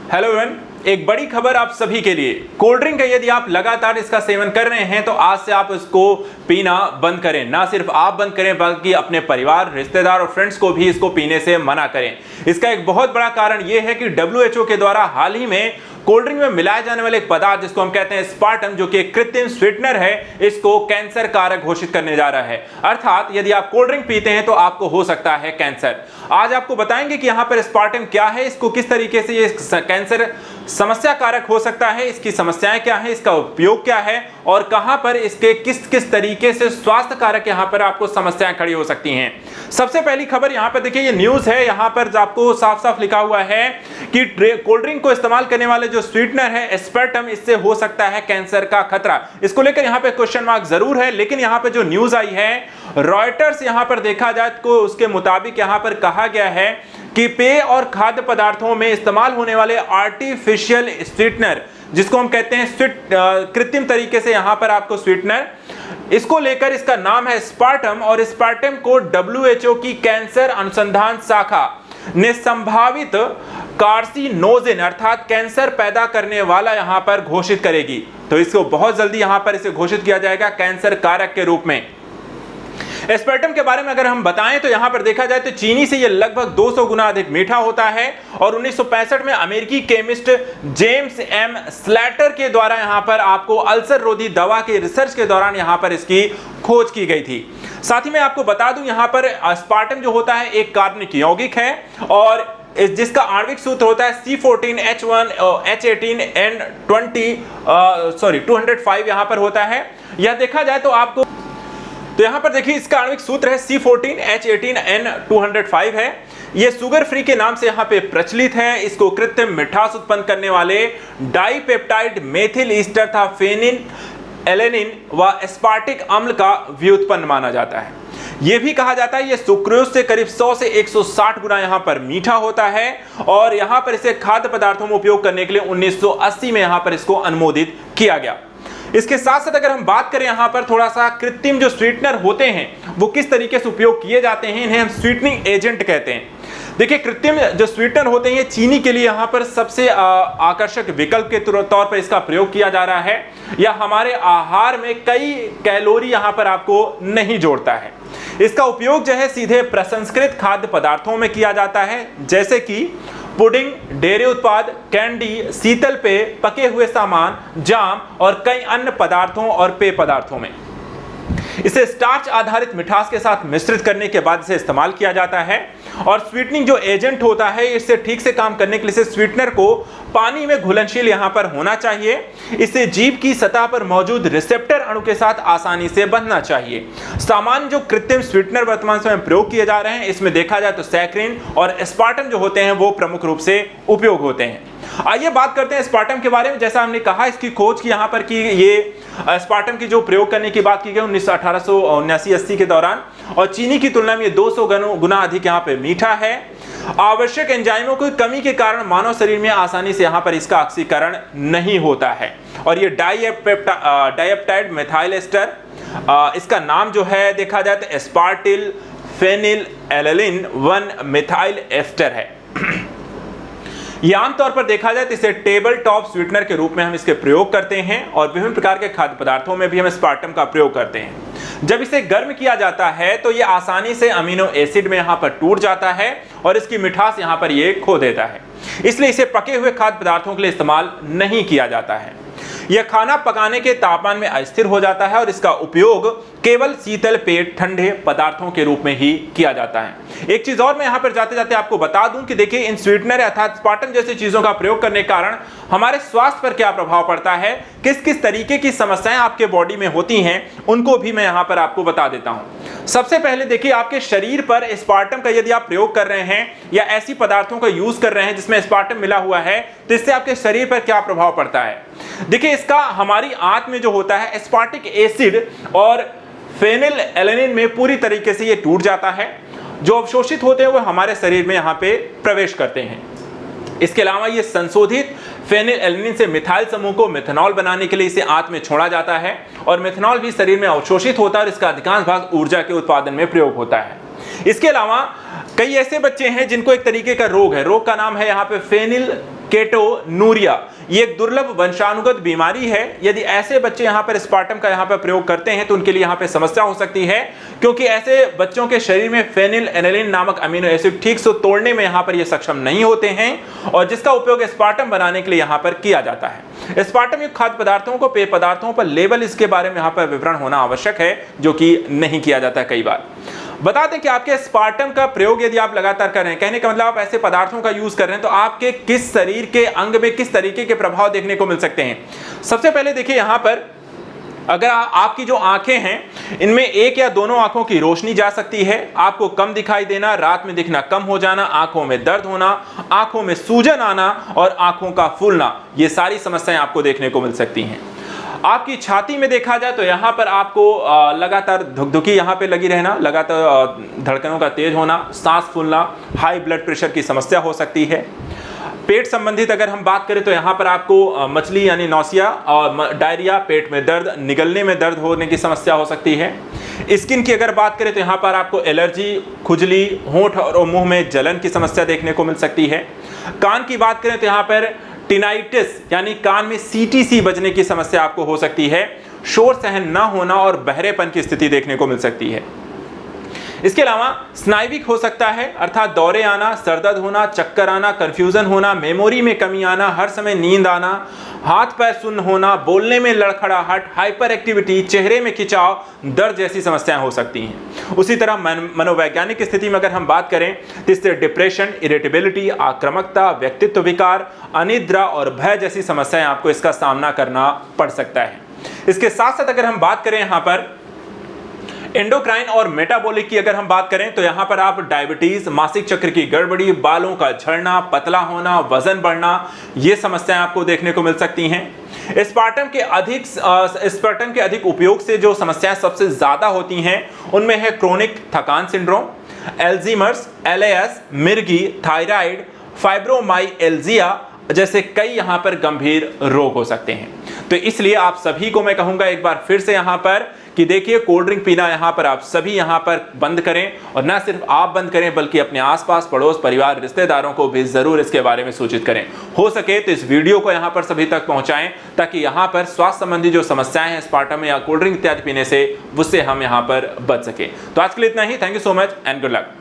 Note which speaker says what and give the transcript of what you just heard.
Speaker 1: Hello everyone, एक बड़ी खबर आप सभी के लिए। कोल्ड ड्रिंक है, यदि आप लगातार इसका सेवन कर रहे हैं तो आज से आप इसको पीना बंद करें। ना सिर्फ आप बंद करें बल्कि अपने परिवार, रिश्तेदार और फ्रेंड्स को भी इसको पीने से मना करें। इसका एक बहुत बड़ा कारण यह है कि WHO के द्वारा हाल ही में कोल्ड ड्रिंक में मिलाए जाने वाले एक पदार्थ जिसको हम कहते हैं स्पार्टम, जो कि एक कृत्रिम स्वीटनर है, इसको कैंसर कारक घोषित करने जा रहा है। अर्थात यदि आप कोल्ड ड्रिंक पीते हैं तो आपको हो सकता है कैंसर। आज आपको बताएंगे कि यहां पर स्पार्टम क्या है, इसको किस तरीके से ये कैंसर समस्या कारक हो सकता है, इसकी समस्याएं क्या है, इसका उपयोग क्या है और कहां पर इसके किस किस तरीके से स्वास्थ्य कारक यहां पर आपको समस्याएं खड़ी हो सकती हैं। सबसे पहली खबर यहां पर देखिए, ये न्यूज है, यहां पर आपको साफ साफ लिखा हुआ है कि कोल्ड ड्रिंक को इस्तेमाल करने वाले जो स्वीटनर है एस्पार्टम, इससे हो सकता है कैंसर का खतरा। इसको लेकर यहां पे क्वेश्चन मार्क जरूर है, लेकिन यहां पे जो न्यूज आई है रॉयटर्स, यहां पर देखा जाए तो उसके मुताबिक यहां पर कहा गया है कि पेय और खाद्य पदार्थों में इस्तेमाल होने वाले आर्टिफिशियल स्वीटनर, जिसको हम कहते हैं कृत्रिम तरीके से यहां पर आपको स्वीटनर, इसको लेकर इसका नाम है स्पार्टम, और स्पार्टम को WHO की कैंसर अनुसंधान शाखा ने संभावित कार्सिनोजेन अर्थात कैंसर पैदा करने वाला यहां पर घोषित करेगी। तो इसको बहुत जल्दी यहां पर इसे घोषित किया जाएगा कैंसर कारक के रूप में। एस्पार्टम के बारे में अगर हम बताएं तो यहां पर देखा जाए तो चीनी से यह लगभग 200 गुना अधिक मीठा होता है, और 1965 में अमेरिकी केमिस्ट जेम्स एम स्लैटर के द्वारा यहां पर आपको अल्सर रोधी दवा के रिसर्च के दौरान यहां पर इसकी खोज की गई थी। साथ ही मैं आपको बता दूं यहां पर एस्पार्टम जो होता है एक कार्बनिक यौगिक है, और जिसका आणविक सूत्र होता है C14H1H18N20 यहां पर होता है। यह देखा जाए तो आपको तो यहां पर देखिए इसका आणविक सूत्र है C14H18N205 है। यह शुगर फ्री के नाम से यहां पे प्रचलित है। इसको कृत्रिम मिठास उत्पन्न करने वाले डाइपेप्टाइड मेथिल ईस्टर था फेनिल एलेनिन व एस्पार्टिक अम्ल का व्युत्पन्न माना जाता है। यह भी कहा जाता है यह सुक्रोज से करीब 100 से 160 गुना यहां पर मीठा होता है, और यहां पर इसे खाद्य पदार्थों में उपयोग करने के लिए 1980 में यहां पर इसको अनुमोदित किया गया। इसके साथ साथ अगर हम बात करें यहां पर थोड़ा सा कृत्रिम जो स्वीटनर होते हैं वो किस तरीके से उपयोग किए जाते हैं, इन्हें हम स्वीटनिंग एजेंट कहते हैं। देखिए कृत्रिम जो स्वीटनर होते हैं ये चीनी के लिए यहां पर सबसे आकर्षक विकल्प के तौर पर इसका प्रयोग किया जा रहा है। या हमारे आहार में कई कैलोरी यहां पर आपको नहीं जोड़ता है। इसका उपयोग जो है सीधे प्रसंस्कृत खाद्य पदार्थों में किया जाता है, जैसे कि पुडिंग, डेयरी उत्पाद, कैंडी, शीतल पेय, पके हुए सामान, जाम और कई अन्य पदार्थों और पेय पदार्थों में। इसे स्टार्च आधारित मिठास के साथ मिश्रित करने के बाद इसे इस्तेमाल किया जाता है। और स्वीटनिंग जो एजेंट होता है इससे ठीक से काम करने के लिए स्वीटनर को पानी में घुलनशील यहां पर होना चाहिए। इसे जीभ की सतह पर मौजूद रिसेप्टर अणु के साथ आसानी से बंधना चाहिए। सामान्य जो कृत्रिम स्वीटनर वर्तमान समय में प्रयोग किए जा रहे हैं इसमें देखा जाए तो सैकरिन और एस्पार्टम जो होते हैं वो प्रमुख रूप से उपयोग होते हैं। आइए बात करते हैं एस्पार्टम के बारे में। जैसा हमने कहा इसकी खोज की यहां पर की, ये एस्पार्टम की जो प्रयोग करने की बात की गई 1879-80 के दौरान, और चीनी की तुलना में ये 200 गुना अधिक यहां पे मीठा है। आवश्यक एंजाइमों की कमी के कारण मानव शरीर में आसानी से यहां पर इसका ऑक्सीकरण नहीं होता है। और ये डाइपेप्टाइड मेथाइल एस्टर, इसका नाम जो है देखा जाए तो aspartyl phenyl alanine 1 methyl ester है। यह आमतौर पर देखा जाए तो इसे टेबल टॉप स्वीटनर के रूप में हम इसके प्रयोग करते हैं, और विभिन्न प्रकार के खाद्य पदार्थों में भी हम एस्पार्टम का प्रयोग करते हैं। जब इसे गर्म किया जाता है तो यह आसानी से अमीनो एसिड में यहां पर टूट जाता है और इसकी मिठास यहां पर यह खो देता है। इसलिए इसे पके हुए खाद्य पदार्थों के लिए इस्तेमाल नहीं किया जाता है। यह खाना पकाने के तापमान में अस्थिर हो जाता है और इसका उपयोग केवल शीतल पेय ठंडे पदार्थों के रूप में ही किया जाता है। एक चीज और मैं यहां पर जाते जाते आपको बता दूं कि देखिए इन स्वीटनर अर्थात एस्पार्टम जैसी चीजों का प्रयोग करने के कारण हमारे स्वास्थ्य पर क्या प्रभाव पड़ता है, किस किस तरीके की समस्याएं आपके बॉडी में होती हैं, उनको भी मैं यहां पर आपको बता देता हूं। सबसे पहले देखिए आपके शरीर पर एस्पार्टम का यदि आप प्रयोग कर रहे हैं या ऐसी पदार्थों का यूज कर रहे हैं जिसमें एस्पार्टम मिला हुआ है, तो इससे आपके शरीर पर क्या प्रभाव पड़ता है। देखिए इसका हमारी आंत में जो होता है एस्पार्टिक एसिड और फेनिल एलेनिन में पूरी तरीके से ये टूट जाता है। जो अवशोषित होते हैं वो हमारे शरीर में यहाँ पे प्रवेश करते हैं। इसके अलावा ये संशोधित फेनिल एलेनिन से मिथाइल समूह को मेथनॉल बनाने के लिए इसे आंत में छोड़ा जाता है, और मेथनॉल भी शरीर में अवशोषित होता है और इसका अधिकांश भाग ऊर्जा के उत्पादन में प्रयोग होता है। इसके अलावा कई ऐसे बच्चे हैं जिनको एक तरीके का रोग है, रोग का नाम है यहाँ पे फेनिल केटोनूरिया। ये एक दुर्लभ वंशानुगत बीमारी है। यदि ऐसे बच्चे यहाँ पर एस्पार्टम का यहाँ पर प्रयोग करते हैं तो उनके लिए यहाँ पे समस्या हो सकती है, क्योंकि ऐसे बच्चों के शरीर में फेनिल एलानिन नामक अमीनो एसिड ठीक से तोड़ने में यहाँ पर ये सक्षम नहीं होते हैं, और जिसका उपयोग एस्पार्टम बनाने के लिए यहाँ पर किया जाता है। एस्पार्टम युक्त खाद्य पदार्थों को, पेय पदार्थों पर लेबल इसके बारे में यहाँ पर विवरण होना आवश्यक है, जो कि नहीं किया जाता है कई बार। बता दें कि आपके एस्पार्टम का प्रयोग यदि आप लगातार कर रहे हैं, कहने का मतलब आप ऐसे पदार्थों का यूज कर रहे हैं, तो आपके किस शरीर के अंग में किस तरीके के प्रभाव देखने को मिल सकते हैं। सबसे पहले देखिए यहाँ पर, अगर आपकी जो आंखें हैं इनमें एक या दोनों आंखों की रोशनी जा सकती है, आपको कम दिखाई देना, रात में दिखना कम हो जाना, आंखों में दर्द होना, आंखों में सूजन आना और आंखों का फूलना, ये सारी समस्याएं आपको देखने को मिल सकती हैं। आपकी छाती में देखा जाए तो यहाँ पर आपको लगातार धुकधुकी यहाँ पे लगी रहना, लगातार धड़कनों का तेज होना, सांस फूलना, हाई ब्लड प्रेशर की समस्या हो सकती है। पेट संबंधित अगर हम बात करें तो यहाँ पर आपको मछली यानी नौसिया और डायरिया, पेट में दर्द, निगलने में दर्द होने की समस्या हो सकती है। स्किन की अगर बात करें तो यहाँ पर आपको एलर्जी, खुजली, होंठ और मुंह में जलन की समस्या देखने को मिल सकती है। कान की बात करें तो यहाँ पर टिनाइटिस यानी कान में सीटीसी बजने की समस्या आपको हो सकती है। शोर सहन न होना और बहरेपन की स्थिति देखने को मिल सकती है। इसके अलावा स्नायविक हो सकता है, अर्थात दौरे आना, सरदर्द होना, चक्कर आना, कंफ्यूजन होना, मेमोरी में कमी आना, हर समय नींद आना, हाथ पैर सुन्न होना, बोलने में लड़खड़ाहट, हाइपर एक्टिविटी, चेहरे में खिंचाव, दर्द जैसी समस्याएं हो सकती हैं। उसी तरह मनोवैज्ञानिक स्थिति में अगर हम बात करें तो इससे डिप्रेशन, इरिटेबिलिटी, आक्रामकता, व्यक्तित्व विकार, अनिद्रा और भय जैसी समस्याएं आपको इसका सामना करना पड़ सकता है। इसके साथ साथ अगर हम बात करें यहाँ पर एंडोक्राइन और मेटाबॉलिक की अगर हम बात करें तो यहाँ पर आप डायबिटीज, मासिक चक्र की गड़बड़ी, बालों का झड़ना, पतला होना, वजन बढ़ना, ये समस्याएं आपको देखने को मिल सकती हैं। एस्पार्टम के अधिक उपयोग से जो समस्याएं सबसे ज्यादा होती हैं उनमें है क्रोनिक थकान सिंड्रोम, एल्जीमर्स, एलएएस, मिर्गी, थायराइड, फाइब्रोमाइएल्जिया जैसे कई यहाँ पर गंभीर रोग हो सकते हैं। तो इसलिए आप सभी को मैं कहूंगा एक बार फिर से यहाँ पर कि देखिए, कोल्ड ड्रिंक पीना यहाँ पर आप सभी यहाँ पर बंद करें, और न सिर्फ आप बंद करें बल्कि अपने आसपास, पड़ोस, परिवार, रिश्तेदारों को भी जरूर इसके बारे में सूचित करें। हो सके तो इस वीडियो को यहाँ पर सभी तक पहुँचाएं, ताकि यहाँ पर स्वास्थ्य संबंधी जो समस्याएं हैं एस्पार्टम या कोल्ड ड्रिंक इत्यादि पीने से, उससे हम यहाँ पर बच सके। तो आज के लिए इतना ही। Thank you so much and good luck.